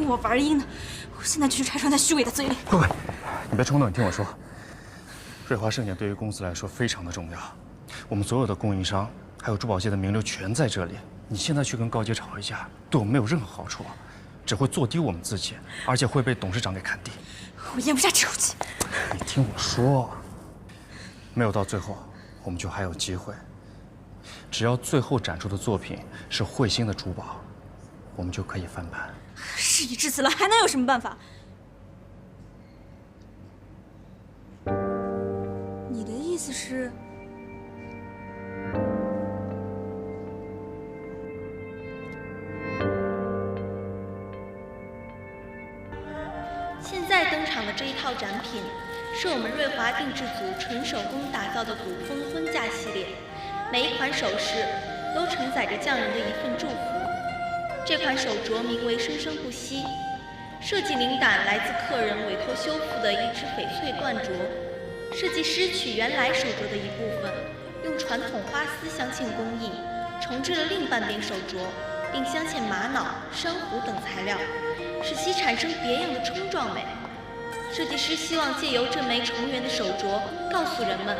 跟我玩阴呢？我现在就去拆穿他虚伪的嘴脸。慧慧，你别冲动，你听我说。瑞华盛典对于公司来说非常的重要，我们所有的供应商还有珠宝界的名流全在这里。你现在去跟高阶吵一架，对我们没有任何好处，只会做低我们自己，而且会被董事长给看低。我咽不下这口气。你听我说，没有到最后，我们就还有机会。只要最后展出的作品是慧星的珠宝，我们就可以翻盘。事已至此了，还能有什么办法？你的意思是？现在登场的这一套展品，是我们瑞华定制组纯手工打造的古风婚嫁系列，每一款首饰都承载着匠人的一份祝福。这款手镯名为“生生不息”，设计灵感来自客人委托修复的一只翡翠缎镯。设计师取原来手镯的一部分，用传统花丝镶嵌工艺重制了另半边手镯，并镶嵌玛瑙、珊瑚等材料，使其产生别样的冲撞美。设计师希望借由这枚重圆的手镯，告诉人们，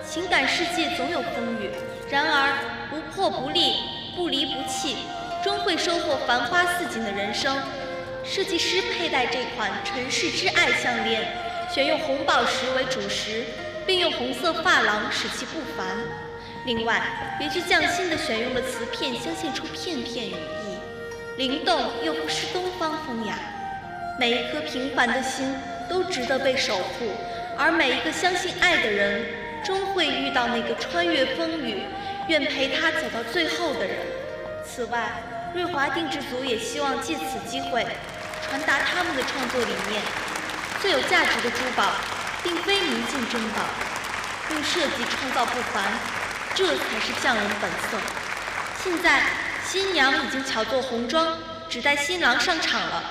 情感世界总有风雨，然而不破不立，不离不弃，终会收获繁花似锦的人生。设计师佩戴这款尘世之爱项链，选用红宝石为主石，并用红色珐琅使其不凡。另外，别具匠心地选用了瓷片，镶嵌出片片羽翼，灵动又不失东方风雅。每一颗平凡的心都值得被守护，而每一个相信爱的人，终会遇到那个穿越风雨，愿陪他走到最后的人。此外，瑞华定制组也希望借此机会，传达他们的创作理念：最有价值的珠宝，并非明镜珍宝，用设计创造不凡，这才是匠人本色。现在，新娘已经巧做红妆，只待新郎上场了。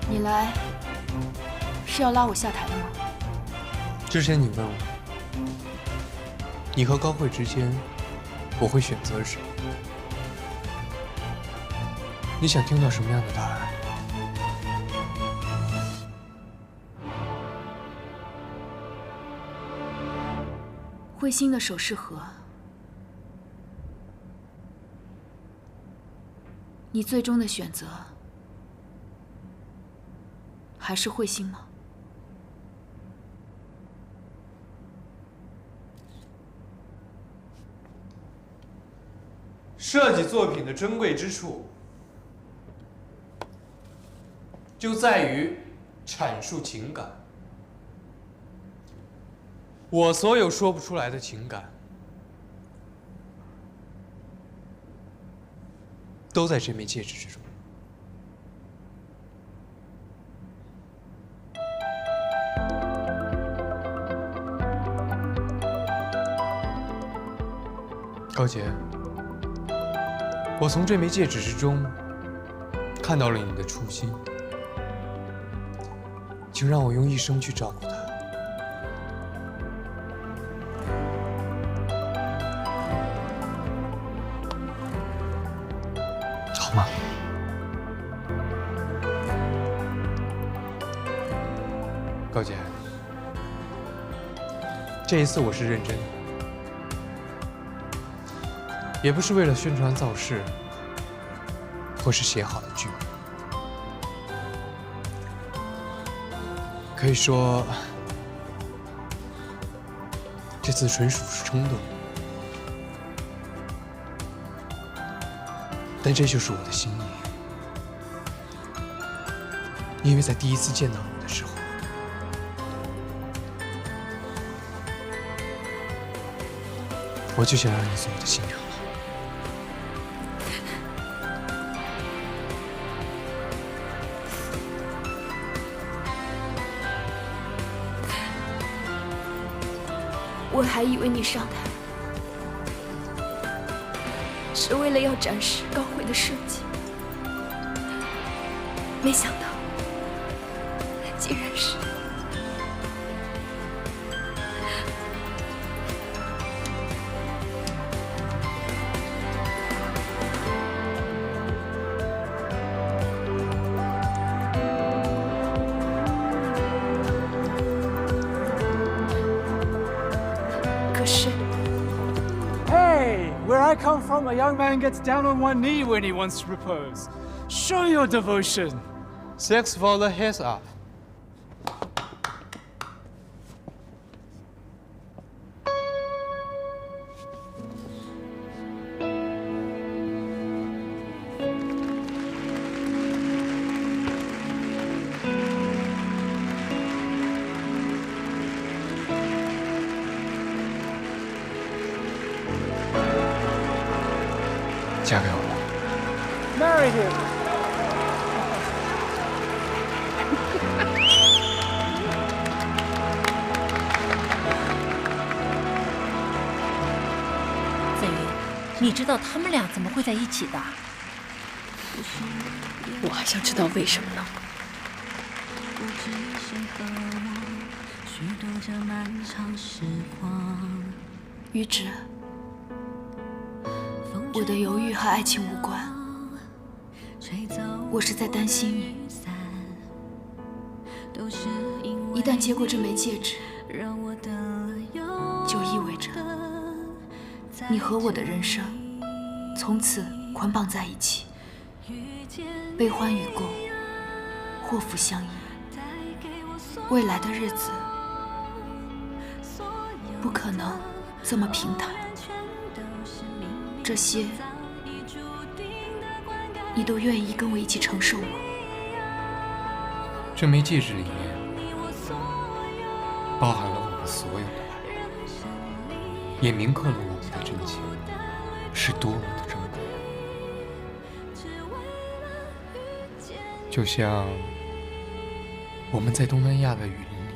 你来是要拉我下台的吗？之前你问我，你和高慧之间，我会选择谁？你想听到什么样的答案？慧星的首饰盒，你最终的选择还是慧星吗？设计作品的珍贵之处，就在于阐述情感。我所有说不出来的情感，都在这枚戒指之中。高洁，我从这枚戒指之中看到了你的初心，请让我用一生去照顾它。好吗？高姐，这一次我是认真的，也不是为了宣传造势，或是写好的剧本。可以说，这次纯属是冲动，但这就是我的心意。因为在第一次见到你的时候，我就想让你做我的新娘了。我还以为你上台是为了要展示高慧的设计，没想到竟然是……可是。 Hey, where I come from, a young man gets down on one knee when he wants to propose. Show your devotion. Thanks for the heads up. 嫁给我。 Marry him. 子瑜，你知道他们俩怎么会在一起的？我还想知道为什么呢？于芷，我的犹豫和爱情无关，我是在担心你。一旦接过这枚戒指，就意味着你和我的人生从此捆绑在一起，悲欢与共，祸福相依。未来的日子不可能这么平坦，这些你都愿意跟我一起承受吗？这枚戒指里面包含了我们所有的爱，也铭刻了我们的真情是多么的珍贵。就像我们在东南亚的雨林里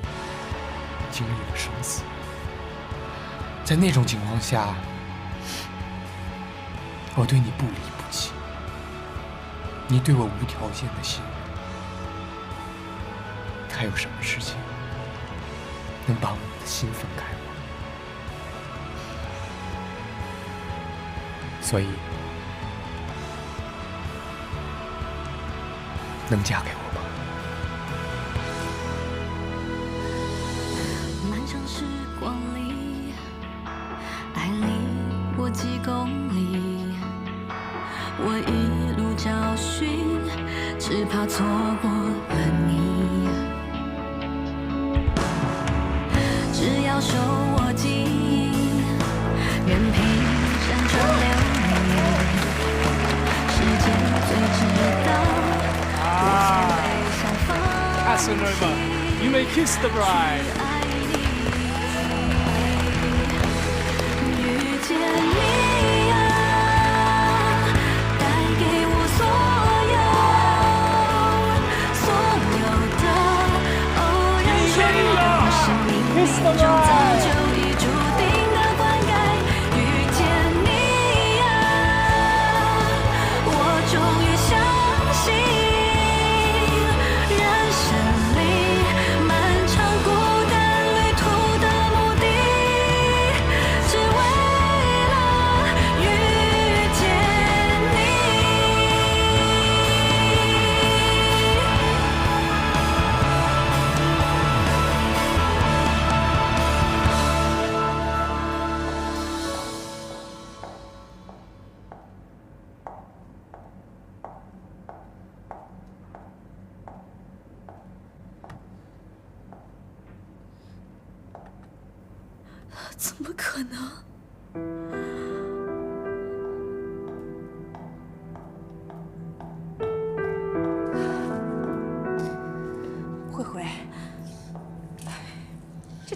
经历了生死，在那种情况下，我对你不离不弃，你对我无条件的信任，还有什么事情能把我们的心分开吗？所以，能嫁给我吗？漫长时光里，爱离我几公里，我一路找寻，只怕错过了你。只要手握紧，任凭山川流离，世界最知道。Casanova, you may kiss the bride. 遇见你啊，带给我所有的偶然瞬间，是冥冥中早就已注定的灌溉。遇见你啊，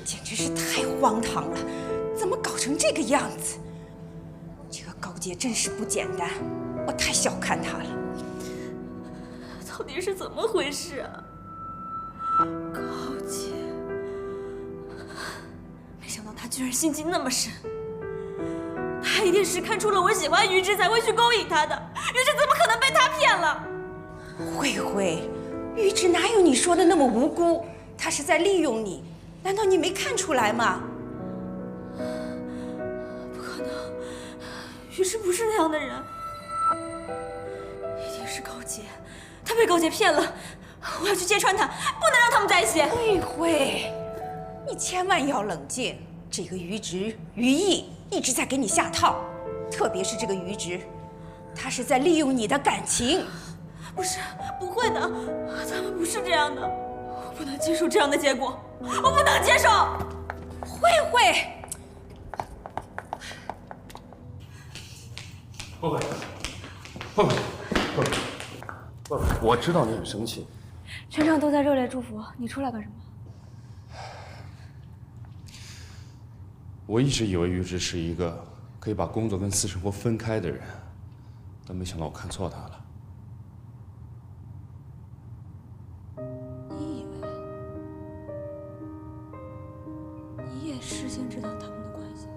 简直是太荒唐了！怎么搞成这个样子？这个高洁真是不简单，我太小看她了。到底是怎么回事啊？高洁，没想到她居然心机那么深。她一定是看出了我喜欢于之，才会去勾引她的。于之怎么可能被他骗了？慧慧，于之哪有你说的那么无辜？他是在利用你，难道你没看出来吗？不可能，于之不是那样的人，一定是高洁，他被高洁骗了。我要去揭穿他，不能让他们在一起。慧慧，你千万要冷静。这个于直、于毅一直在给你下套，特别是这个于直，他是在利用你的感情。不是，不会的，他们不是这样的，我不能接受这样的结果，我不能接受。慧慧，慧慧，慧慧，慧慧，我知道你很生气。全场都在热烈祝福，你出来干什么？我一直以为于直是一个可以把工作跟私生活分开的人，但没想到我看错他了。你以为你也事先知道他们的关系？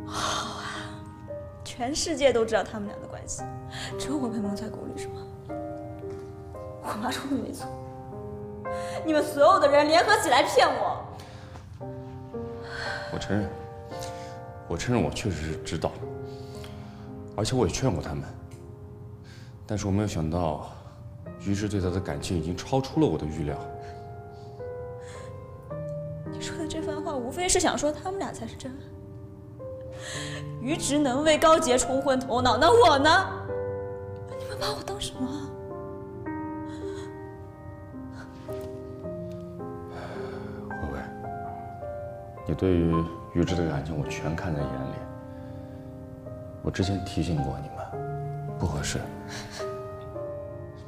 好啊，全世界都知道他们俩的关系，只有我被蒙在鼓里是吗？我妈说的没错，你们所有的人联合起来骗我。我承认我确实是知道，而且我也劝过他们，但是我没有想到，于是对他的感情已经超出了我的预料。你说的这番话，无非是想说他们俩才是真爱。于直能为高洁冲昏头脑，那我呢？你们把我当什么啊？慧慧，你对于于之的感情我全看在眼里。我之前提醒过你们，不合适。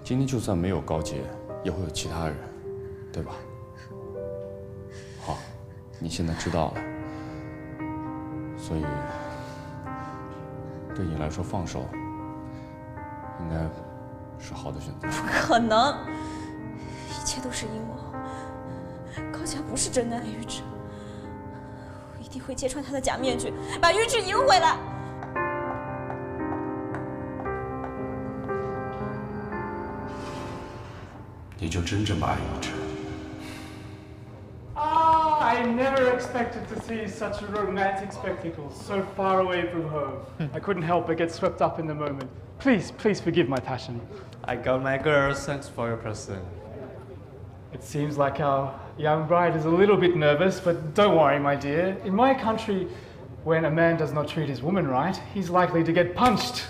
今天就算没有高洁，也会有其他人，对吧？好，你现在知道了，所以对你来说放手，应该是好的选择。不可能，一切都是阴谋。高洁不是真的爱于之，我一定会揭穿他的假面具，把于之赢回来。你就真这么爱于之I never expected to see such a romantic spectacle so far away from home. I couldn't help but get swept up in the moment. Please forgive my passion. I got my girls. Thanks for your present. It seems like our young bride is a little bit nervous, but don't worry, my dear. In my country, when a man does not treat his woman right, he's likely to get punched.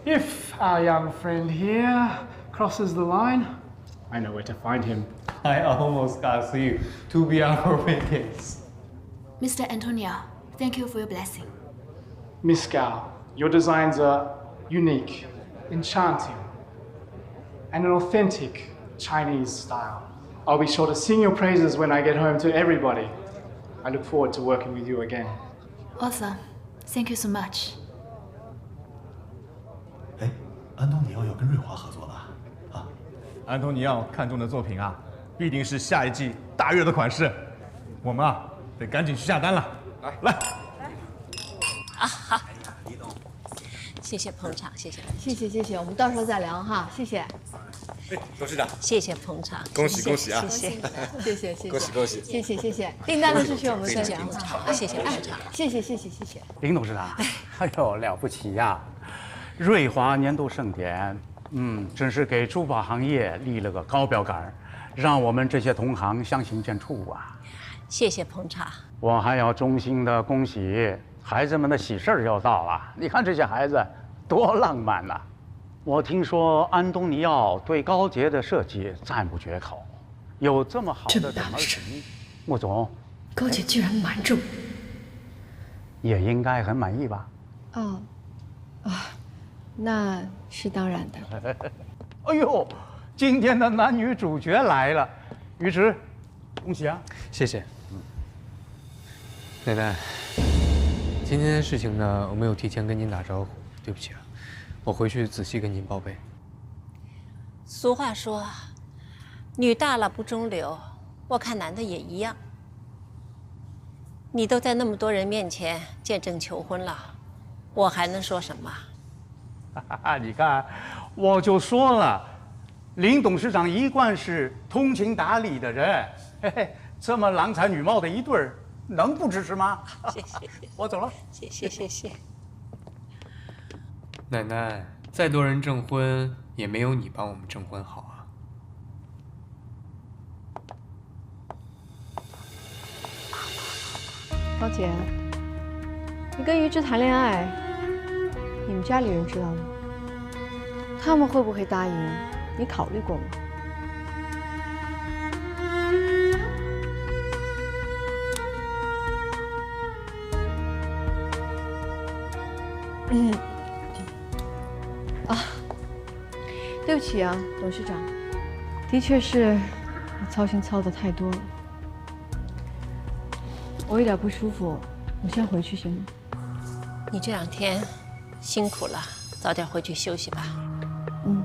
If our young friend here crosses the line, I know where to find him. I almost asked you to be our witness. Mr. Antonio, thank you for your blessing. Miss Gao, your designs are unique, enchanting, and an authentic Chinese style. I'll be sure to sing your praises when I get home to everybody. I look forward to working with you again. Awesome. Thank you so much. 哎，安东尼奥要跟瑞华合作了啊！安东尼奥看中的作品啊，必定是下一季大热的款式。我们啊，得赶紧去下单了。来。啊，好。谢谢捧场，谢谢。谢谢，我们到时候再聊哈，谢谢。哎，董事长，谢谢捧场，恭喜恭喜啊！谢谢，恭喜恭喜！谢谢，订单都是去我们这里。好，谢谢捧场，谢谢。林董事长，哎呦，了不起呀！瑞华年度盛典，真是给珠宝行业立了个高标杆，让我们这些同行相形见绌啊！谢谢捧场。我还要衷心的恭喜孩子们的喜事儿要到了，你看这些孩子多浪漫呐！我听说安东尼奥对高洁的设计赞不绝口，有这么好的准儿媳，穆总，高洁居然瞒着我，也应该很满意吧？那是当然的。哎呦，今天的男女主角来了，于直，恭喜啊！谢谢。奶奶，今天的事情呢，我没有提前跟您打招呼，对不起啊，我回去仔细跟您报备。俗话说，女大了不中留，我看男的也一样。你都在那么多人面前见证求婚了，我还能说什么？你看，我就说了，林董事长一贯是通情达理的人，嘿嘿，这么郎才女貌的一对儿，能不支持吗？谢谢，我走了。谢谢。奶奶，再多人证婚，也没有你帮我们证婚好啊。高姐，你跟于之谈恋爱，你们家里人知道吗？他们会不会答应？你考虑过吗？对不起啊，董事长，的确是我操心操得太多了。我有点不舒服，我先回去行吗？你这2天辛苦了，早点回去休息吧。嗯。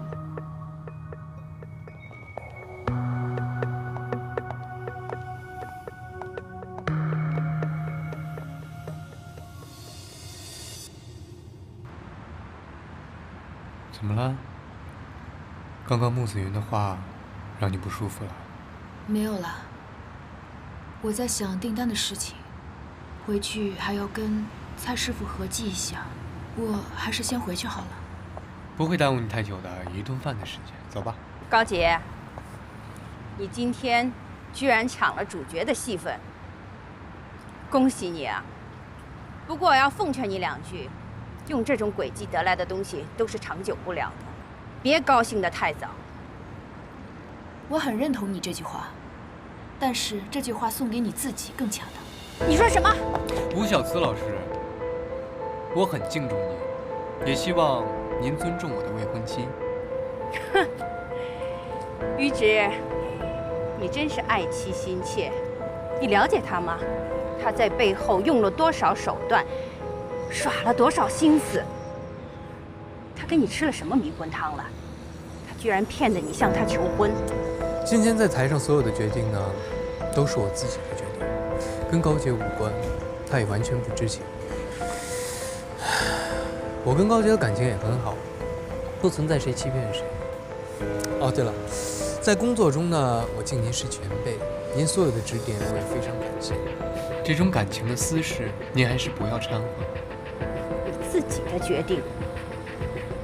怎么了？刚刚穆子云的话，让你不舒服了？没有啦，我在想订单的事情，回去还要跟蔡师傅合计一下，我还是先回去好了。不会耽误你太久的，1顿饭的时间，走吧。高姐，你今天居然抢了主角的戏份，恭喜你啊！不过我要奉劝你2句，用这种诡计得来的东西都是长久不了的，别高兴得太早。我很认同你这句话，但是这句话送给你自己更恰当。你说什么？吴小慈老师，我很敬重您，也希望您尊重我的未婚妻。哼，于直，你真是爱妻心切。你了解他吗？他在背后用了多少手段，耍了多少心思。他给你吃了什么迷魂汤了？他居然骗得你向他求婚。今天在台上所有的决定呢，都是我自己的决定，跟高姐无关，她也完全不知情。我跟高姐的感情也很好，不存在谁欺骗谁。哦，对了，在工作中呢，我敬您是前辈，您所有的指点我也非常感谢。这种感情的私事，您还是不要掺和。你自己的决定。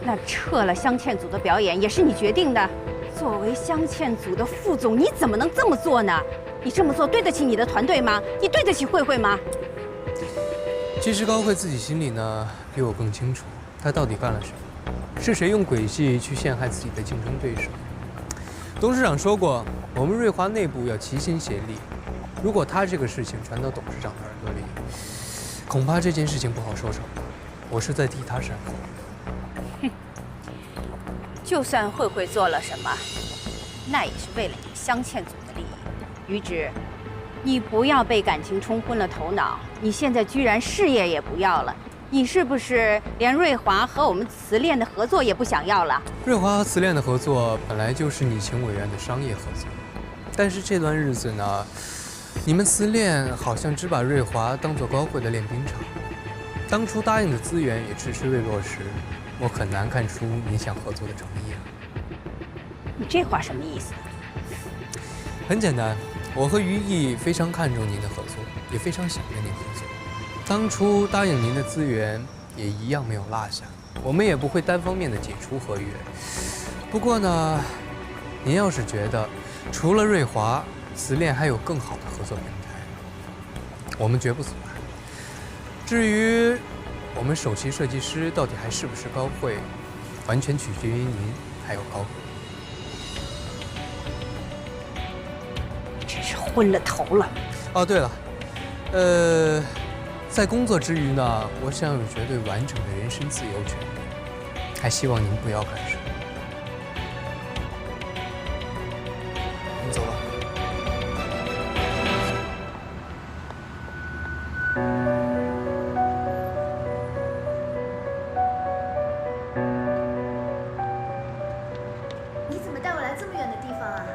那撤了镶嵌组的表演也是你决定的。作为镶嵌组的副总，你怎么能这么做呢？你这么做对得起你的团队吗？你对得起慧慧吗？其实高慧自己心里呢，比我更清楚，她到底干了什么，是谁用诡计去陷害自己的竞争对手。董事长说过，我们瑞华内部要齐心协力。如果他这个事情传到董事长的耳朵里，恐怕这件事情不好收场。我是在替他善后。哼，就算慧慧做了什么，那也是为了你镶嵌组的利益。于直，你不要被感情冲昏了头脑。你现在居然事业也不要了，你是不是连瑞华和我们慈恋的合作也不想要了？瑞华和慈恋的合作本来就是你情我愿的商业合作，但是这段日子呢，你们慈恋好像只把瑞华当作高慧的练兵场，当初答应的资源也迟迟未落实，我很难看出你想合作的诚意啊。你这话什么意思？很简单，我和于毅非常看重您的合作，也非常想跟您合作。当初答应您的资源也一样没有落下，我们也不会单方面的解除合约。不过呢，您要是觉得除了瑞华，慈恋还有更好的合作平台，我们绝不阻拦。至于我们首席设计师到底还是不是高慧，完全取决于您还有高慧。真是昏了头了。哦，对了，在工作之余呢，我享有绝对完整的人身自由权利。还希望您不要干涉。我们走吧。你怎么带我来这么远的地方啊？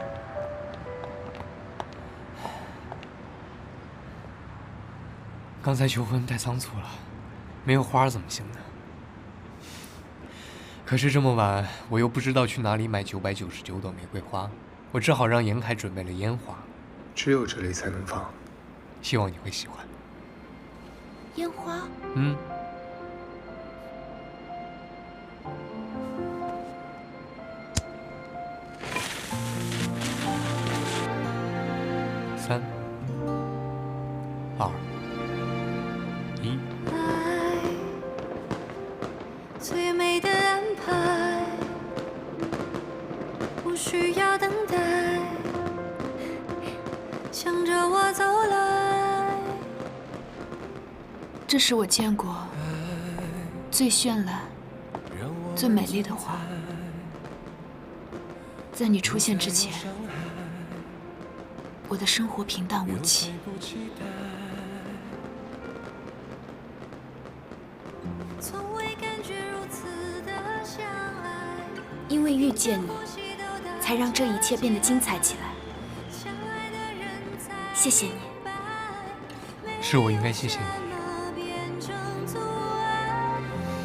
刚才求婚太仓促了，没有花怎么行呢？可是这么晚，我又不知道去哪里买999朵玫瑰花，我只好让严凯准备了烟花，只有这里才能放，希望你会喜欢。烟花？嗯。3、2、1。最美的安排，不需要等待，向着我走来。这是我见过最绚烂、最美丽的花。在你出现之前，我的生活平淡无奇。因为遇见你，才让这一切变得精彩起来。谢谢你。是我应该谢谢你。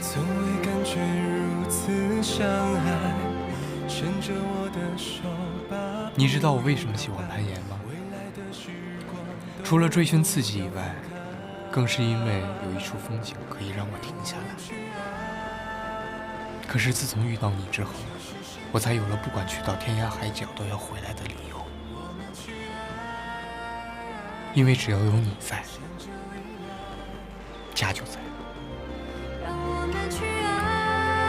从未感觉如此相爱，牵着我的手把。你知道我为什么喜欢攀岩吗？除了追寻刺激以外，更是因为有一处风景可以让我停下来。可是自从遇到你之后，我才有了不管去到天涯海角都要回来的理由。因为只要有你在，家就在。让我们去爱，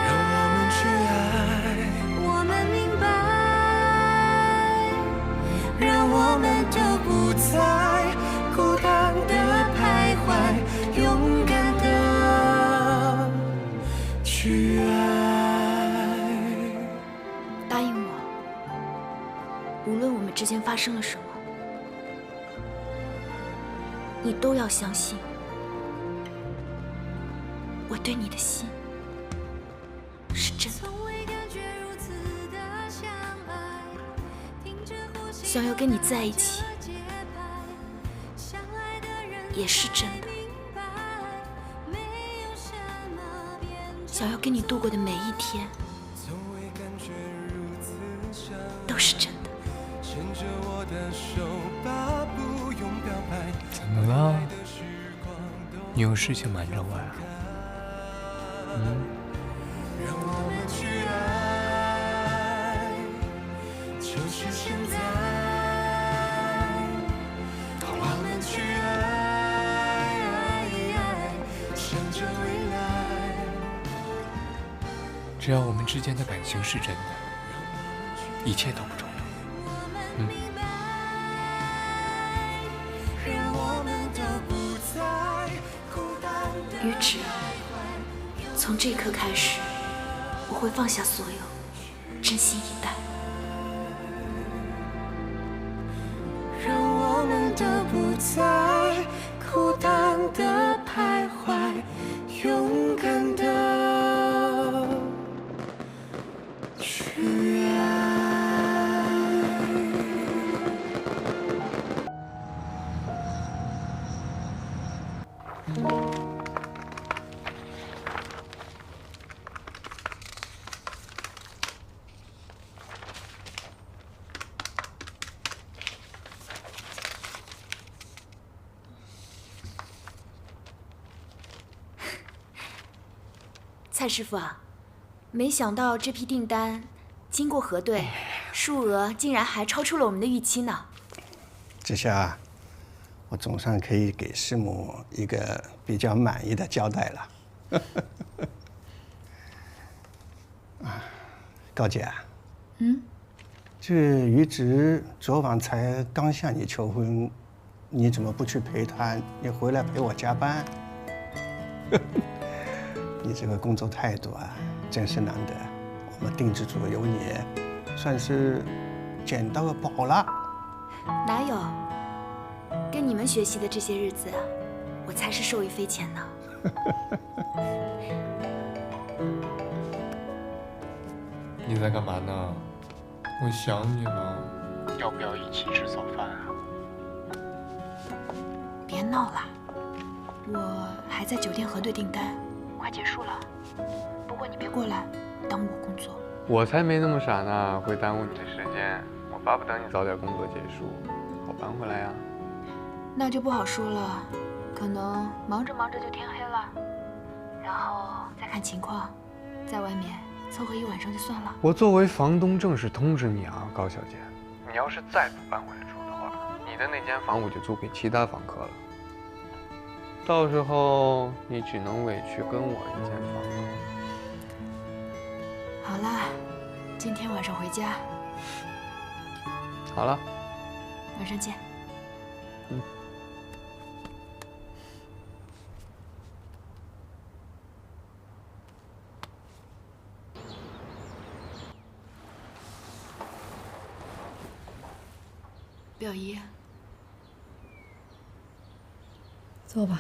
让我们去爱，我们明白，让我们都不再孤单的徘徊，勇敢的去爱。答应我，无论我们之间发生了什么，你都要相信，我对你的心是真的。想要跟你在一起，也是真的。想要跟你度过的每一天，都是真的。怎么了？你有事情瞒着我呀？让我们去爱，就是现在。好了。我们去爱，向着未来。只要我们之间的感情是真的，一切都不重要。于芷，从这一刻开始，我会放下所有，真心以待。让我们都不再孤单的徘徊，勇敢的去爱。蔡师傅啊，没想到这批订单经过核对，数额竟然还超出了我们的预期呢。这下我总算可以给师母一个比较满意的交代了。啊，高姐，这于芷昨晚才刚向你求婚，你怎么不去陪她？你回来陪我加班？你这个工作态度啊，真是难得，我们定制组有你，算是捡到个宝了。哪有？跟你们学习的这些日子，我才是受益匪浅呢。你在干嘛呢？我想你了。要不要一起吃早饭啊？别闹了，我还在酒店核对订单，快结束了。不过你别过来耽误我工作。我才没那么傻呢，会耽误你的时间。我巴不得你早点工作结束，好搬回来呀。那就不好说了，可能忙着忙着就天黑了，然后再看情况，在外面凑合一晚上就算了。我作为房东正式通知你啊，高小姐，你要是再不搬回来住的话，你的那间房我就租给其他房客了。到时候你只能委屈跟我一间房了。好啦，今天晚上回家。好了，晚上见。表姨，坐吧。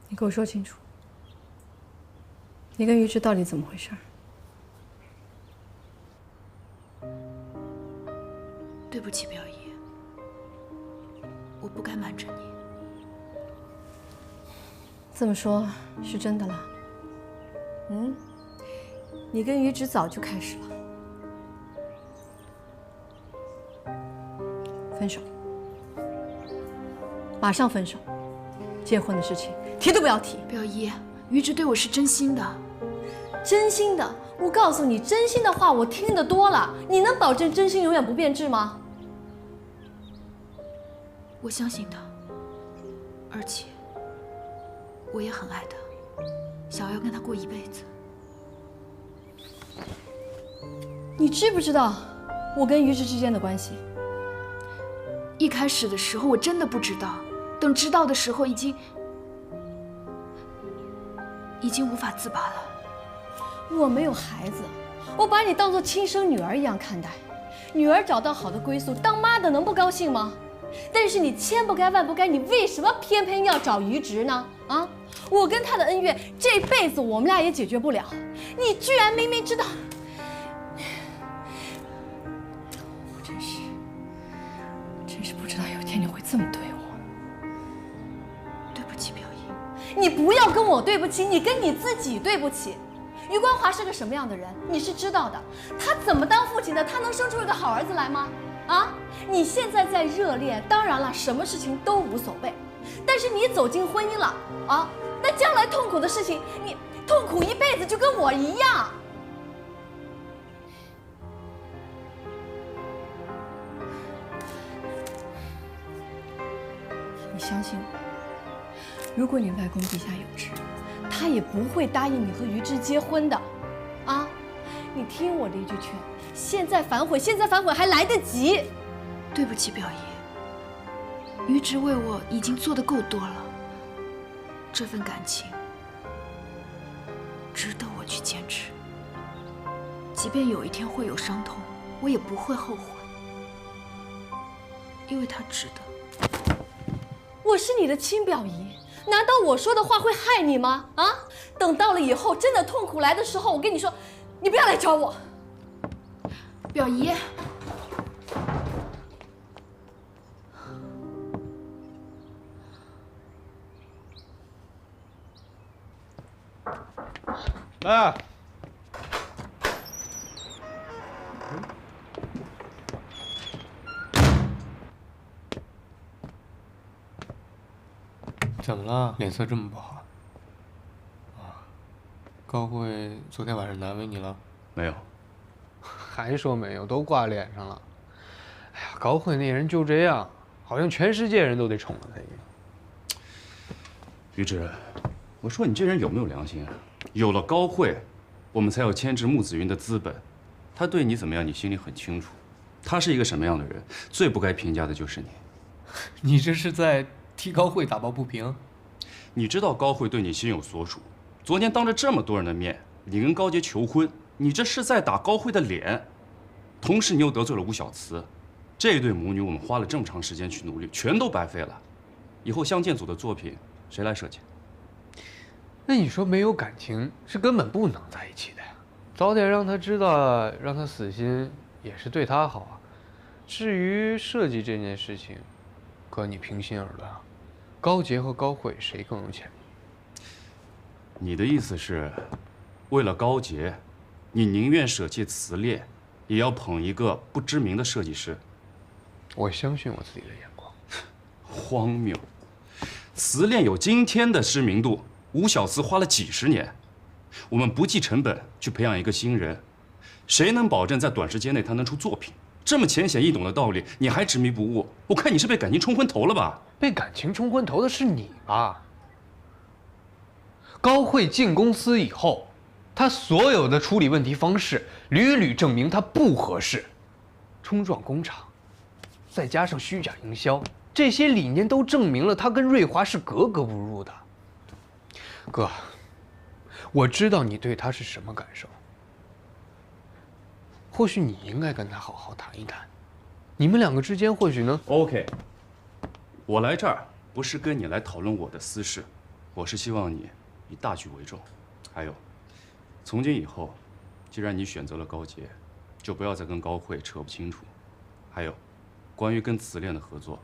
你给我说清楚，你跟于之到底怎么回事？对不起，表姨，我不该瞒着你。这么说，是真的了？你跟于之早就开始了，分手，马上分手，结婚的事情提都不要提。表姨，于之对我是真心的，真心的。我告诉你，真心的话我听得多了。你能保证真心永远不变质吗？我相信他，而且我也很爱他，想要跟他过一辈子。你知不知道我跟于之之间的关系？一开始的时候我真的不知道，等知道的时候已经无法自拔了。我没有孩子，我把你当作亲生女儿一样看待。女儿找到好的归宿，当妈的能不高兴吗？但是你千不该万不该，你为什么偏偏要找于直呢？啊，我跟他的恩怨，这辈子我们俩也解决不了。你居然明明知道，我真是不知道有一天你会这么对我。对不起，表姨。你不要跟我对不起，你跟你自己对不起。余光华是个什么样的人，你是知道的。他怎么当父亲的？他能生出一个好儿子来吗？啊！你现在在热恋，当然了，什么事情都无所谓。但是你走进婚姻了啊，那将来痛苦的事情，你痛苦一辈子，就跟我一样。你相信我，如果你外公地下有知，他也不会答应你和于之结婚的，啊！你听我的一句劝，现在反悔还来得及。对不起，表姨，于之为我已经做得够多了，这份感情值得我去坚持，即便有一天会有伤痛，我也不会后悔，因为他值得。我是你的亲表姨，难道我说的话会害你吗？啊！等到了以后真的痛苦来的时候，我跟你说，你不要来找我。表姨，来。怎么了？脸色这么不好？啊，高慧昨天晚上难为你了？没有。还说没有，都挂脸上了。哎呀，高慧那人就这样，好像全世界人都得宠了他一样。于之，我说你这人有没有良心啊？有了高慧，我们才有牵制穆子云的资本。他对你怎么样，你心里很清楚。他是一个什么样的人，最不该评价的就是你。你这是在替高慧打抱不平？你知道高慧对你心有所属，昨天当着这么多人的面，你跟高洁求婚，你这是在打高慧的脸。同时，你又得罪了吴小慈，这对母女我们花了这么长时间去努力，全都白费了。以后相见组的作品谁来设计？那你说没有感情是根本不能在一起的呀。早点让他知道，让他死心也是对他好啊。至于设计这件事情，哥你平心而论啊，高洁和高慧谁更有潜力？你的意思是，为了高洁，你宁愿舍弃慈恋，也要捧一个不知名的设计师？我相信我自己的眼光。荒谬！慈恋有今天的知名度，吴小慈花了几十年，我们不计成本去培养一个新人，谁能保证在短时间内他能出作品？这么浅显易懂的道理，你还执迷不悟？我看你是被感情冲昏头了吧？被感情冲昏头的是你吧？高慧进公司以后，她所有的处理问题方式屡屡证明她不合适，冲撞工厂，再加上虚假营销，这些理念都证明了她跟瑞华是格格不入的。哥，我知道你对她是什么感受。或许你应该跟他好好谈一谈，你们两个之间或许能 OK。我来这儿不是跟你来讨论我的私事，我是希望你以大局为重。还有，从今以后，既然你选择了高洁，就不要再跟高慧扯不清楚。还有，关于跟慈恋的合作，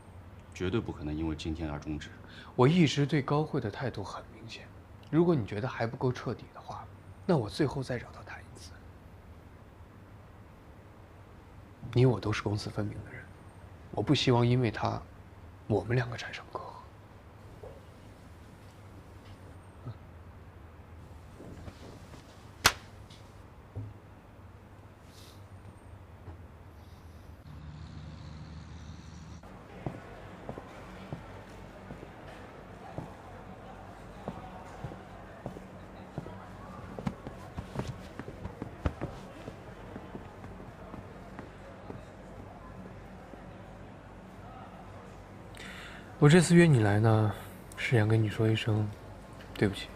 绝对不可能因为今天而终止。我一直对高慧的态度很明显，如果你觉得还不够彻底的话，那我最后再找他谈一次。你我都是公私分明的人，我不希望因为他，我们两个产生隔阂。我这次约你来呢，是想跟你说一声对不起。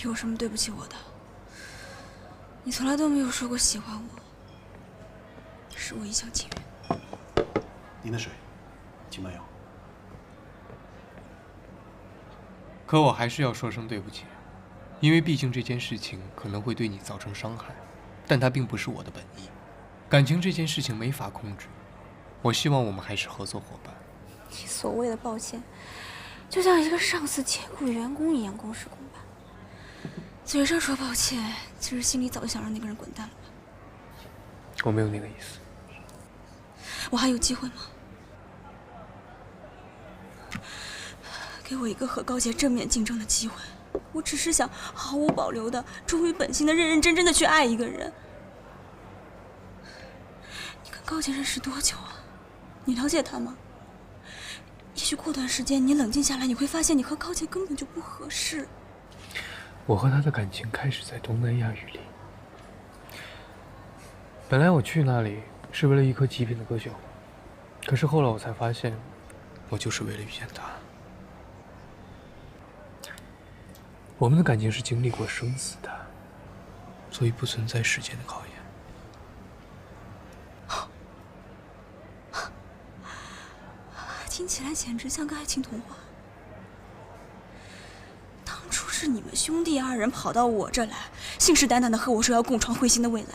有什么对不起我的？你从来都没有说过喜欢我，是我一厢情愿。您的水，请慢用。可我还是要说声对不起，因为毕竟这件事情可能会对你造成伤害，但它并不是我的本意。感情这件事情没法控制。我希望我们还是合作伙伴。你所谓的抱歉，就像一个上司解雇员工一样公事公办。嘴上说抱歉，其实心里早就想让那个人滚蛋了吧？我没有那个意思。我还有机会吗？给我一个和高洁正面竞争的机会。我只是想毫无保留的、忠于本心的、认认真真的去爱一个人。你跟高洁认识多久啊？你了解他吗？也许过段时间你冷静下来，你会发现你和高洁根本就不合适。我和他的感情开始在东南亚雨林。本来我去那里是为了一颗极品的歌秀，可是后来我才发现，我就是为了遇见他。我们的感情是经历过生死的，所以不存在时间的考验。听起来简直像个爱情童话。当初是你们兄弟二人跑到我这来，信誓旦旦的和我说要共创慧心的未来，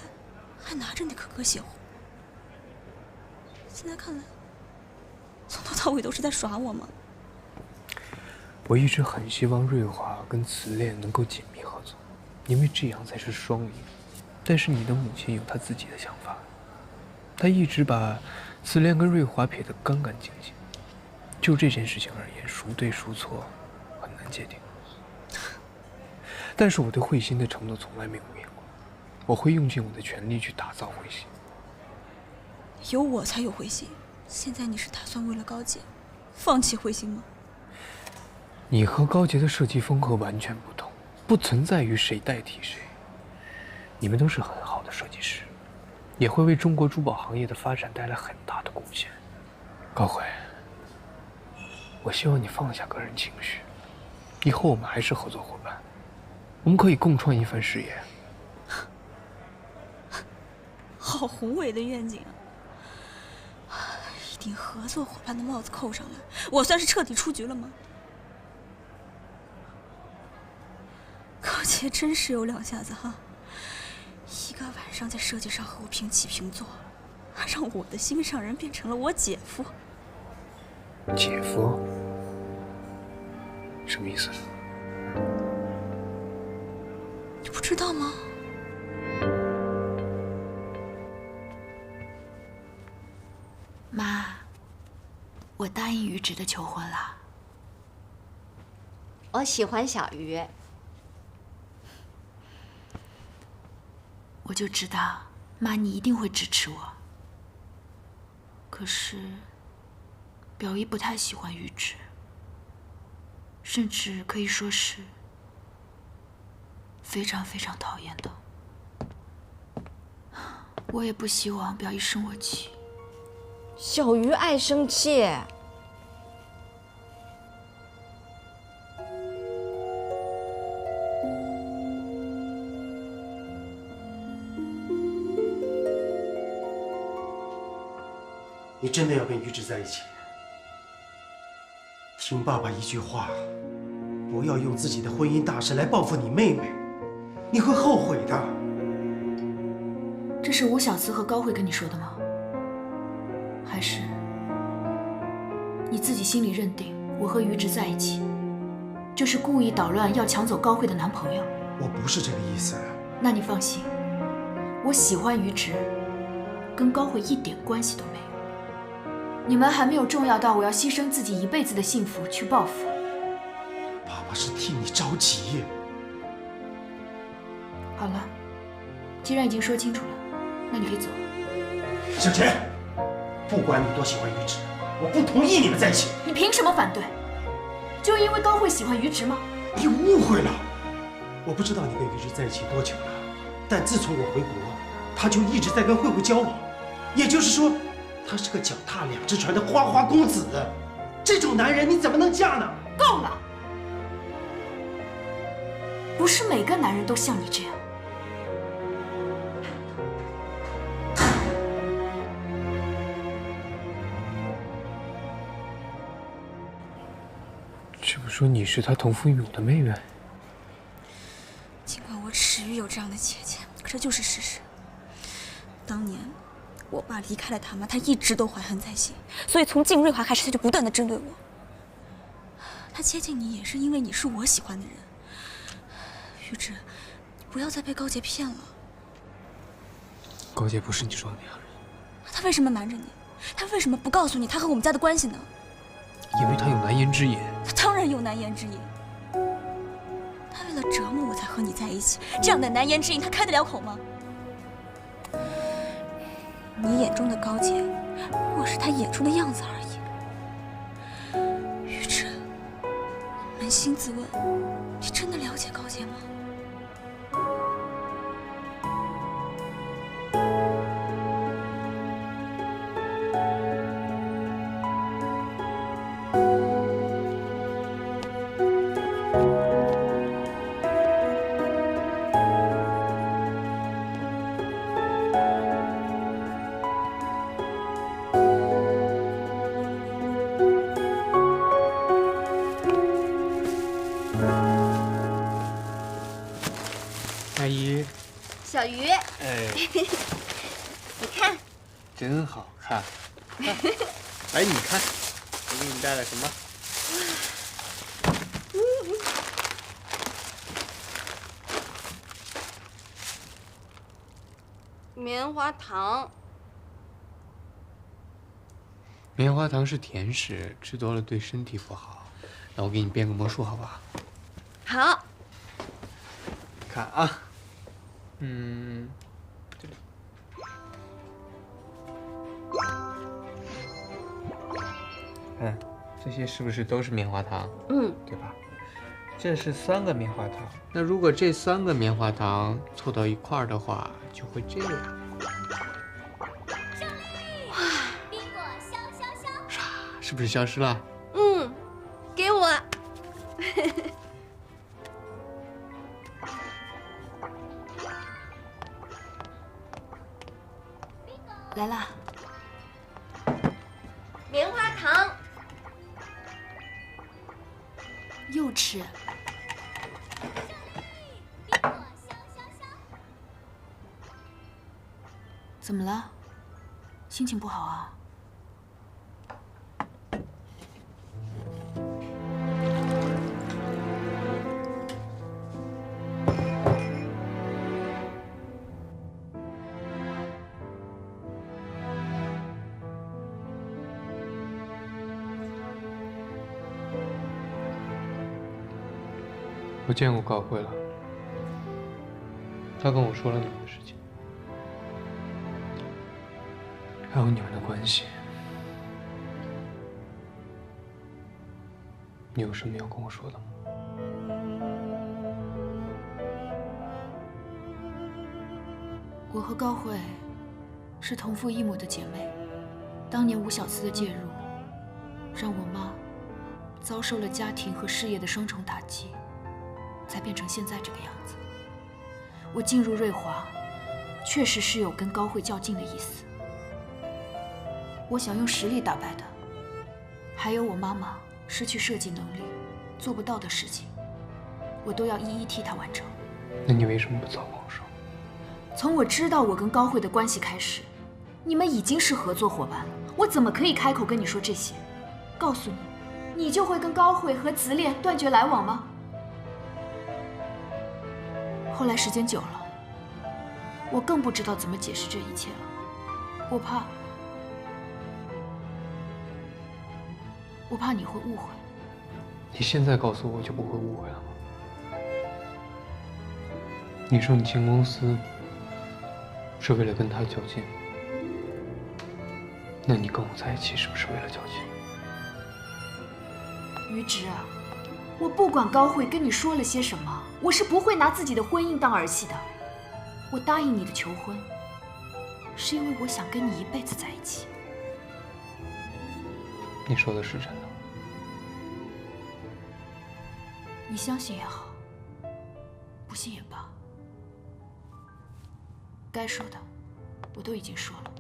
还拿着那颗歌血红。现在看来，从头到尾都是在耍我吗？我一直很希望瑞华跟慈恋能够紧密合作，因为这样才是双赢。但是你的母亲有她自己的想法，她一直把慈恋跟瑞华撇得干干净净。就这件事情而言，孰对孰错很难界定。但是我对慧心的承诺从来没有变过，我会用尽我的全力去打造慧心。有我才有慧心，现在你是打算为了高洁，放弃慧心吗？你和高洁的设计风格完全不同，不存在于谁代替谁。你们都是很好的设计师，也会为中国珠宝行业的发展带来很大的贡献。高慧，我希望你放下个人情绪，以后我们还是合作伙伴，我们可以共创一番事业。好宏伟的愿景啊！一顶合作伙伴的帽子扣上来，我算是彻底出局了吗？高洁真是有两下子哈，一个晚上在设计上和我平起平坐，让我的心上人变成了我姐夫。姐夫？什么意思？你不知道吗？妈，我答应于直的求婚了。我喜欢小鱼。我就知道，妈你一定会支持我。可是，表姨不太喜欢于直，甚至可以说是非常非常讨厌的。我也不希望表姨生我气。小鱼爱生气。你真的要跟于直在一起？听爸爸一句话，不要用自己的婚姻大事来报复你妹妹，你会后悔的。这是吴小慈和高慧跟你说的吗？还是你自己心里认定我和于直在一起，就是故意捣乱要抢走高慧的男朋友？我不是这个意思。那你放心，我喜欢于直，跟高慧一点关系都没有。你们还没有重要到我要牺牲自己一辈子的幸福去报复。爸爸是替你着急。好了，既然已经说清楚了，那你可以走了。小钱，不管你多喜欢于直，我不同意你们在一起。你凭什么反对？就因为高慧喜欢于直吗？你误会了。我不知道你跟于直在一起多久了，但自从我回国，他就一直在跟慧慧交往，也就是说，他是个脚踏两只船的花花公子。这种男人你怎么能嫁呢？够了！不是每个男人都像你这样。这不说你是他同父异母的妹妹？尽管我耻于有这样的姐姐，可这就是事实。当年我爸离开了他妈，他一直都怀恨在心，所以从进瑞华开始，他就不断的针对我。他接近你也是因为你是我喜欢的人。于直，你不要再被高洁骗了。高洁不是你说的那样人。他为什么瞒着你？他为什么不告诉你他和我们家的关系呢？因为他有难言之隐。他当然有难言之隐。他为了折磨我才和你在一起，这样的难言之隐他开得了口吗？你眼中的高洁，不过是他演出的样子而已。于直，扪心自问，你真的了解高洁吗？阿姨，小鱼，哎，你看，真好看。哎，你看，我给你带了什么？棉花糖。棉花糖是甜食，吃多了对身体不好。那我给你变个魔术，好不好？好。看啊，这里。看，这些是不是都是棉花糖？对吧？这是3个棉花糖。那如果这3个棉花糖凑到一块儿的话，就会这样。哇，宾果消消消！唰，是不是消失了？给我。来啦，棉花糖。又吃。怎么了？心情不好啊？我见过高慧了，他跟我说了你们的事情，还有你们的关系。你有什么要跟我说的吗？我和高慧是同父异母的姐妹，当年吴小四的介入，让我妈遭受了家庭和事业的双重打击。才变成现在这个样子。我进入瑞华，确实是有跟高慧较劲的意思。我想用实力打败她，还有我妈妈失去设计能力做不到的事情，我都要一一替她完成。那你为什么不早跟我说？从我知道我跟高慧的关系开始，你们已经是合作伙伴了，我怎么可以开口跟你说这些？告诉你，你就会跟高慧和子恋断绝来往吗？后来时间久了，我更不知道怎么解释这一切了。我怕你会误会。你现在告诉我就不会误会了吗？你说你进公司是为了跟他较劲，那你跟我在一起是不是为了较劲？于直啊，我不管高慧跟你说了些什么，我是不会拿自己的婚姻当儿戏的。我答应你的求婚，是因为我想跟你一辈子在一起。你说的是真的？你相信也好，不信也罢，该说的我都已经说了。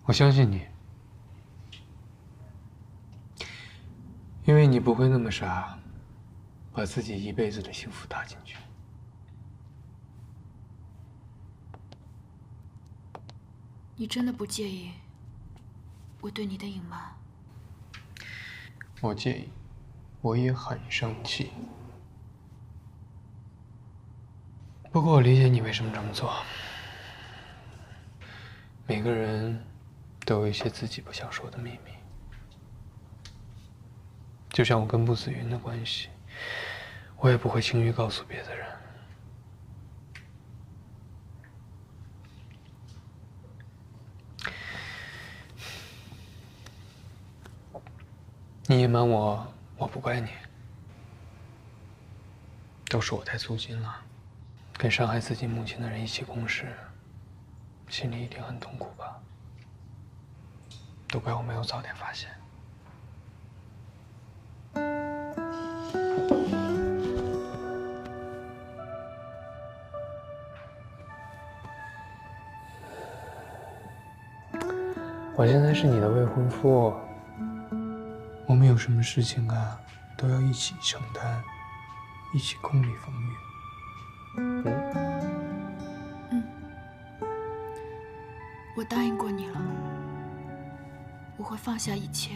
我相信你，因为你不会那么傻，把自己一辈子的幸福搭进去。你真的不介意我对你的隐瞒？我介意，我也很生气。不过我理解你为什么这么做。每个人都有一些自己不想说的秘密，就像我跟步子云的关系，我也不会轻易告诉别的人。你隐瞒我，我不怪你，都是我太粗心了，跟伤害自己母亲的人一起共事，心里一定很痛苦吧？都怪我没有早点发现。我现在是你的未婚夫，我们有什么事情啊，都要一起承担，一起共历风雨。我答应过你了，我会放下一切，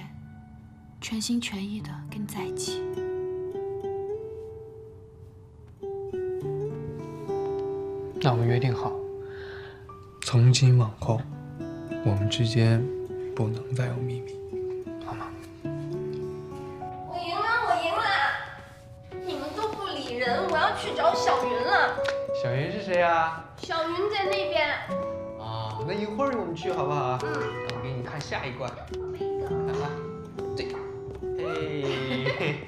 全心全意的跟你在一起。那我们约定好，从今往后，我们之间不能再有秘密，好吗？我赢了，我赢了！你们都不理人，我要去找小云了。小云是谁呀？小云在那边。啊，那一会儿我们去好不好？那我给你看下一关。看看，这个，哎，对。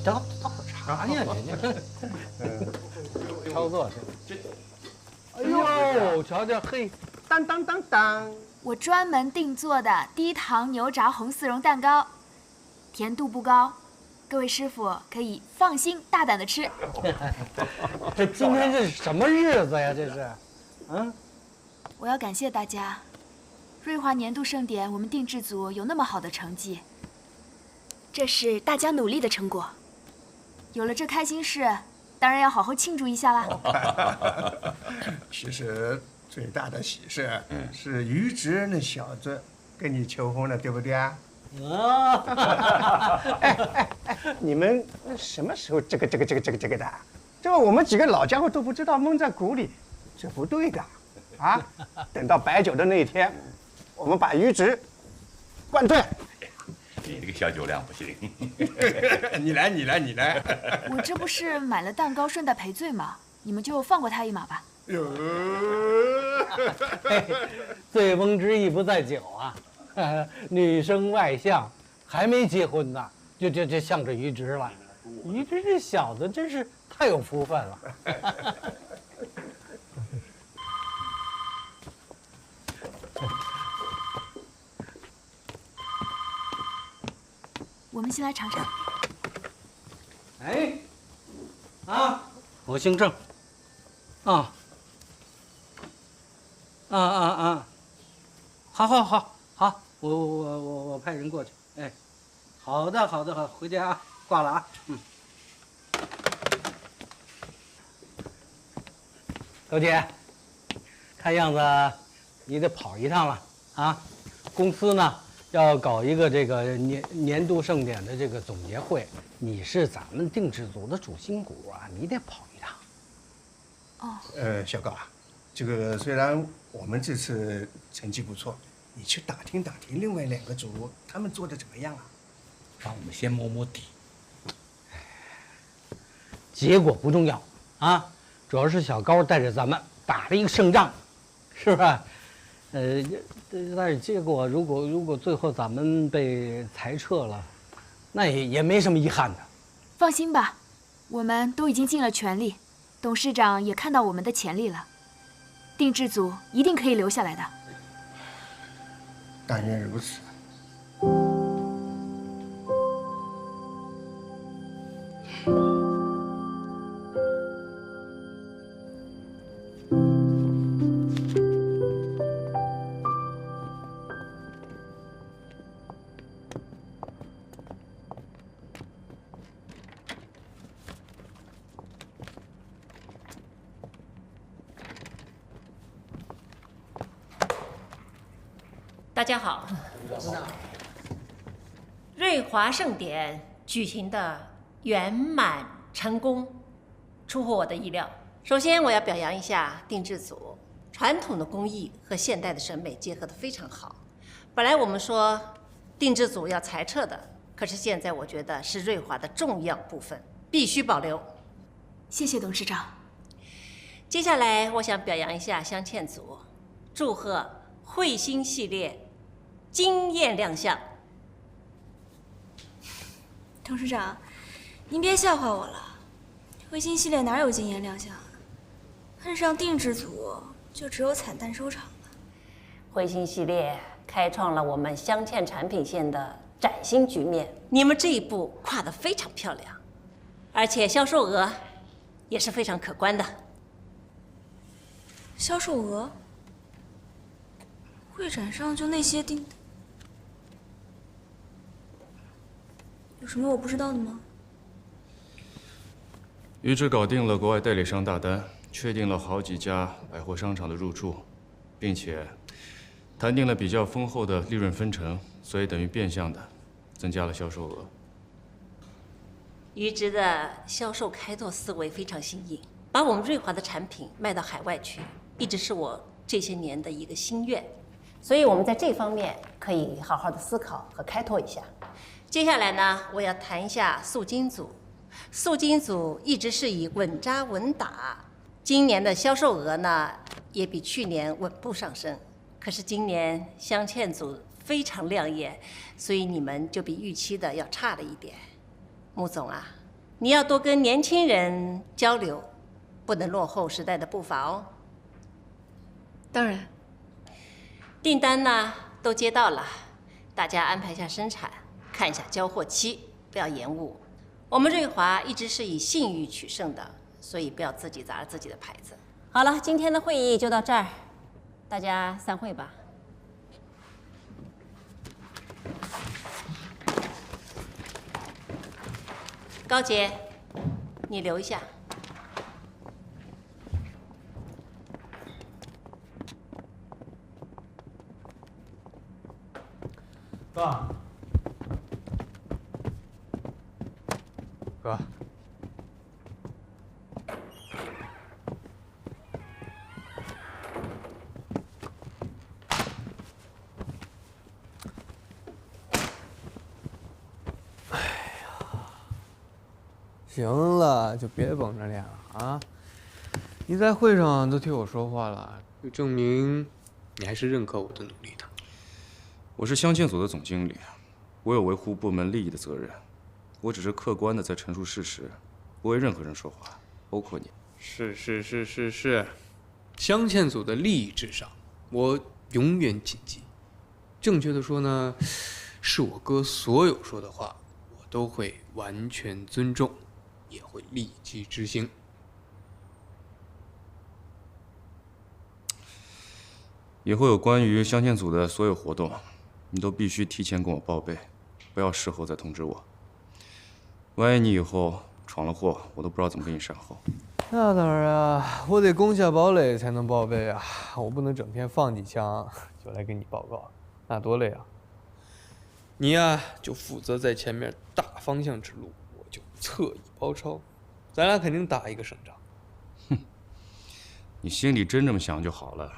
倒啥呀？你操作这，哎呦，瞧瞧，嘿，当当当当！我专门定做的低糖牛炸红丝绒蛋糕，甜度不高，各位师傅可以放心大胆的吃。这今天这是什么日子呀？这是，嗯？我要感谢大家，瑞华年度盛典我们定制组有那么好的成绩，这是大家努力的成果。有了这开心事，当然要好好庆祝一下啦。其实最大的喜事是于植那小子跟你求婚了，对不对啊？你们什么时候这个的？这我们几个老家伙都不知道，蒙在鼓里，这不对的啊！等到摆酒的那一天，我们把于植灌醉。你这个小酒量不行。你来。我这不是买了蛋糕顺带赔罪吗？你们就放过他一马吧。醉翁之意不在酒啊！女生外向，还没结婚呢，就向着于植了。于植这小子真是太有福分了。我们先来尝尝。哎，啊，我姓郑。好，我派人过去。哎，好的，回家啊，挂了啊。高姐，看样子你得跑一趟了啊！公司呢要搞一个这个年度盛典的这个总结会，你是咱们定制组的主心骨啊，你得跑一趟。哦。小高啊，这个虽然我们这次成绩不错，你去打听另外2个组他们做的怎么样啊？让我们先摸摸底。结果不重要啊，主要是小高带着咱们打了一个胜仗，是吧？但是结果如果最后咱们被裁撤了，那也没什么遗憾的。放心吧，我们都已经尽了全力，董事长也看到我们的潜力了，定制组一定可以留下来的。但愿如此。大家好，瑞华盛典举行的圆满成功，出乎我的意料。首先，我要表扬一下定制组，传统的工艺和现代的审美结合得非常好。本来我们说定制组要裁撤的，可是现在我觉得是瑞华的重要部分，必须保留。谢谢董事长。接下来，我想表扬一下镶嵌组，祝贺彗星系列惊艳亮相。董事长，您别笑话我了，彗星系列哪有惊艳亮相啊？碰上定制组就只有惨淡收场了。彗星系列开创了我们镶嵌产品线的崭新局面，你们这一步跨得非常漂亮。而且销售额也是非常可观的。销售额？会展上就那些订单，有什么我不知道的吗？于之搞定了国外代理商大单，确定了好几家百货商场的入驻，并且谈定了比较丰厚的利润分成，所以等于变相的增加了销售额。于之的销售开拓思维非常新颖，把我们瑞华的产品卖到海外去，一直是我这些年的一个心愿。所以我们在这方面可以好好的思考和开拓一下。接下来呢，我要谈一下素金组。素金组一直是以稳扎稳打，今年的销售额呢也比去年稳步上升。可是今年镶嵌组非常亮眼，所以你们就比预期的要差了一点。穆总啊，你要多跟年轻人交流，不能落后时代的步伐哦。当然。订单呢都接到了，大家安排一下生产，看一下交货期，不要延误。我们瑞华一直是以信誉取胜的，所以不要自己砸了自己的牌子。好了，今天的会议就到这儿，大家散会吧。高姐，你留一下。爸，哥，哎呀，行了，就别绷着脸了啊！你在会上都替我说话了，就证明你还是认可我的努力的。我是镶嵌组的总经理，我有维护部门利益的责任。我只是客观的在陈述事实，不为任何人说话，包括你。是，镶嵌组的利益至上，我永远谨记。正确的说呢，是我哥所有说的话，我都会完全尊重，也会立即执行。以后有关于镶嵌组的所有活动，你都必须提前跟我报备，不要事后再通知我。万一你以后闯了祸，我都不知道怎么给你善后。那当然啊，我得攻下堡垒才能报备啊，我不能整天放几枪就来给你报告，那多累啊！你呀，就负责在前面大方向指路，我就侧翼包抄，咱俩肯定打一个胜仗。哼，你心里真这么想就好了。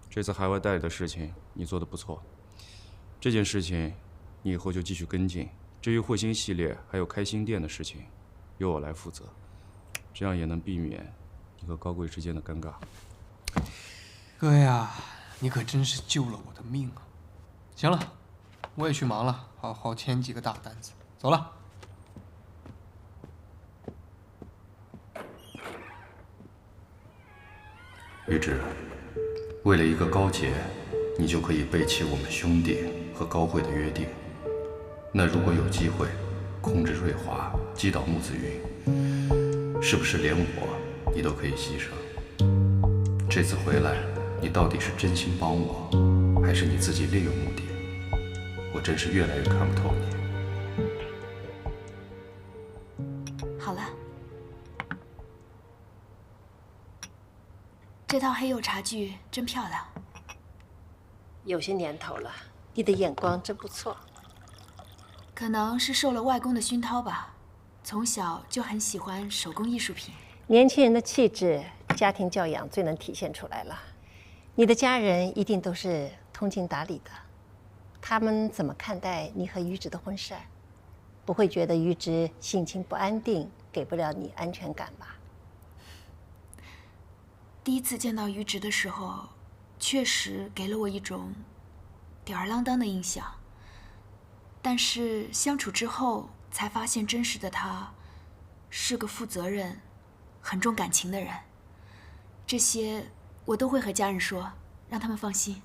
这次海外代理的事情你做得不错，这件事情你以后就继续跟进。至于彗星系列还有开新店的事情，由我来负责，这样也能避免你和高贵之间的尴尬。哥呀，你可真是救了我的命啊！行了，我也去忙了，好好签几个大单子，走了。于之，为了一个高洁，你就可以背弃我们兄弟和高慧的约定。那如果有机会控制瑞华，击倒穆子云，是不是连我你都可以牺牲？这次回来，你到底是真心帮我，还是你自己另有目的？我真是越来越看不透你。好了，这套黑釉茶具真漂亮。有些年头了，你的眼光真不错。可能是受了外公的熏陶吧，从小就很喜欢手工艺术品。年轻人的气质，家庭教养最能体现出来了。你的家人一定都是通情达理的，他们怎么看待你和于之的婚事？不会觉得于之性情不安定，给不了你安全感吧？第一次见到于直的时候，确实给了我一种吊儿郎当的印象。但是相处之后，才发现真实的他是个负责任、很重感情的人。这些我都会和家人说，让他们放心。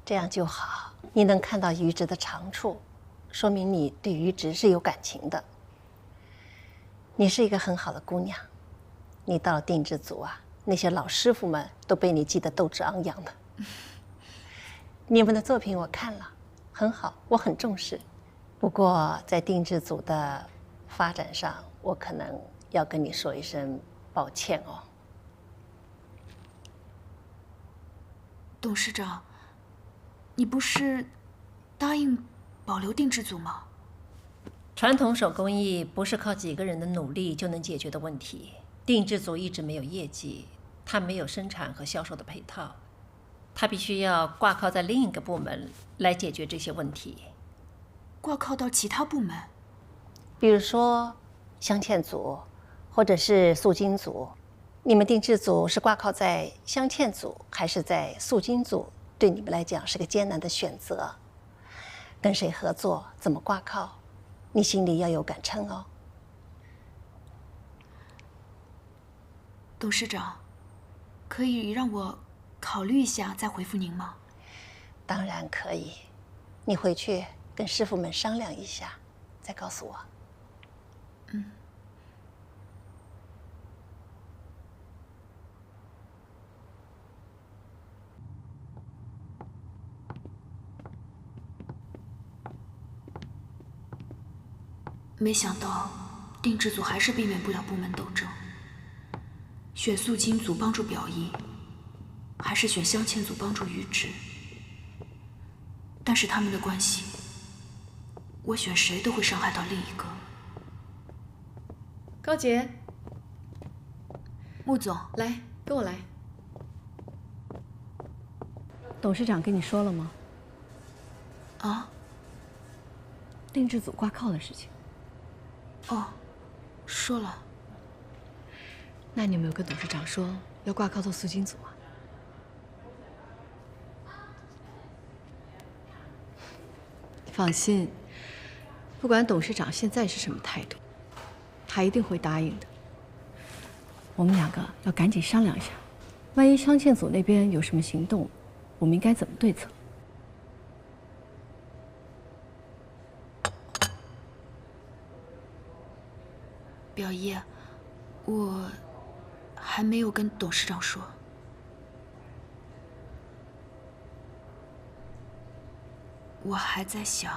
这样就好，你能看到于直的长处，说明你对于直是有感情的。你是一个很好的姑娘，你到了定制组啊，那些老师傅们都被你激得斗志昂扬的。你们的作品我看了，很好，我很重视。不过在定制组的发展上，我可能要跟你说一声抱歉哦。董事长，你不是答应保留定制组吗？传统手工艺不是靠几个人的努力就能解决的问题。定制组一直没有业绩，它没有生产和销售的配套，它必须要挂靠在另一个部门来解决这些问题。挂靠到其他部门，比如说镶嵌组，或者是塑金组。你们定制组是挂靠在镶嵌组，还是在塑金组？对你们来讲是个艰难的选择。跟谁合作，怎么挂靠，你心里要有杆秤哦。董事长，可以让我考虑一下再回复您吗？当然可以，你回去跟师傅们商量一下，再告诉我。嗯。没想到定制组还是避免不了部门斗争，选塑金组帮助表姨，还是选镶嵌组帮助于植。但是他们的关系，我选谁都会伤害到另一个。高洁，穆总，来，跟我来。董事长跟你说了吗？啊？定制组挂靠的事情。哦，说了。那你有没有跟董事长说要挂靠到塑金组啊？放心，不管董事长现在是什么态度，他一定会答应的。我们两个要赶紧商量一下，万一镶嵌组那边有什么行动，我们应该怎么对策？表姨，我还没有跟董事长说。我还在想。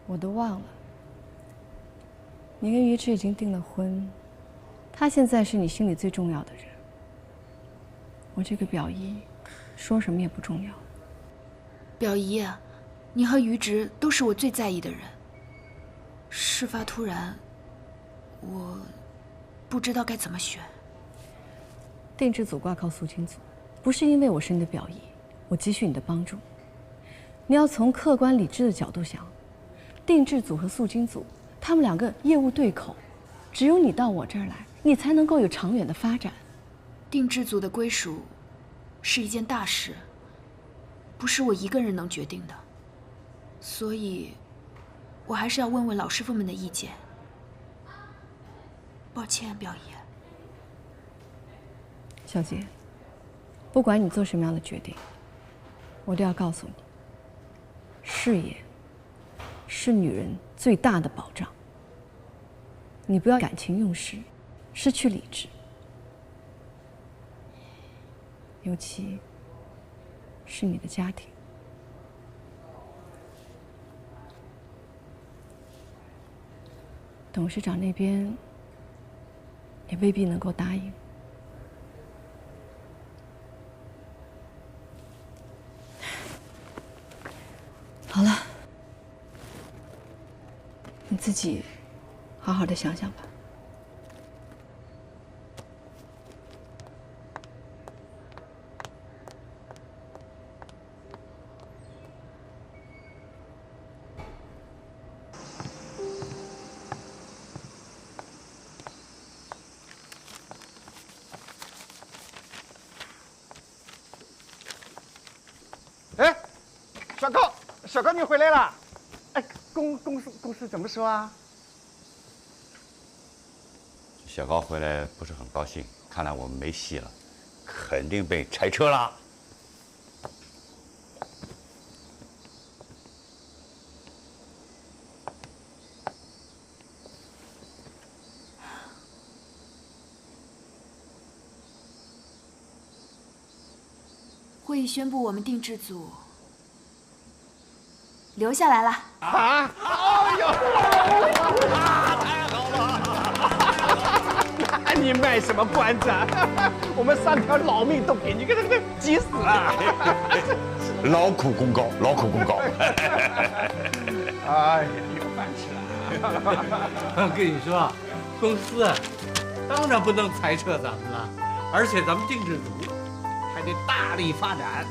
我都忘了，你跟于之已经订了婚，他现在是你心里最重要的人。我这个表姨，说什么也不重要。表姨，你和于植都是我最在意的人。事发突然，我不知道该怎么选。定制组挂靠塑金组，不是因为我是你的表姨，我急需你的帮助。你要从客观理智的角度想，定制组和塑金组，他们两个业务对口，只有你到我这儿来，你才能够有长远的发展。定制组的归属是一件大事，不是我一个人能决定的，所以，我还是要问问老师傅们的意见。抱歉，表姨。小杰，不管你做什么样的决定，我都要告诉你，事业是女人最大的保障。你不要感情用事，失去理智，尤其是你的家庭。董事长那边也未必能够答应。好了，你自己好好的想想吧。哎，小高，你回来了。哎，公司怎么说啊？小高回来不是很高兴，看来我们没戏了，肯定被拆车了。会议宣布我们定制组留下来了。啊！哎呦！太好了！你卖什么关子啊？我们3条老命都给你给急死了！劳苦功高，劳苦功高。哎呀，有饭吃了！我跟你说，公司当然不能裁撤咱们了，而且咱们定制组还得大力发展。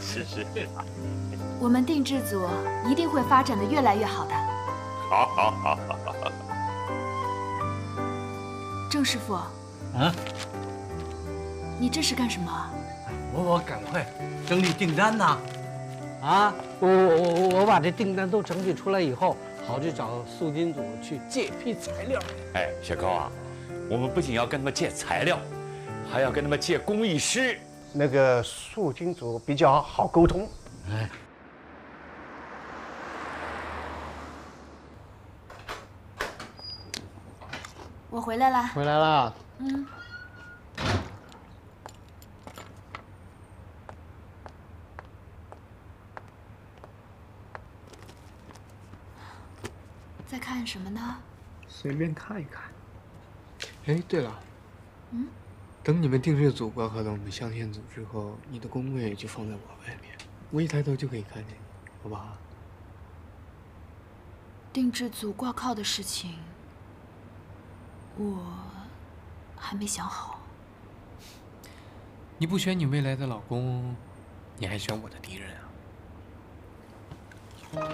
是。我们定制组一定会发展的越来越好的。好。郑师傅，啊，你这是干什么？我赶快整理订单呐！啊，我把这订单都整理出来以后，好去找塑金组去借批材料。哎，小高啊，我们不仅要跟他们借材料，还要跟他们借工艺师。那个塑金组比较好沟通。哎。我回来啦。回来啦。嗯。在看什么呢？随便看一看。哎，对了，嗯，等你们定制组挂靠到我们象限组之后，你的工位就放在我外面，我一抬头就可以看见你，好不好？定制组挂靠的事情，我还没想好。你不选你未来的老公，你还选我的敌人啊？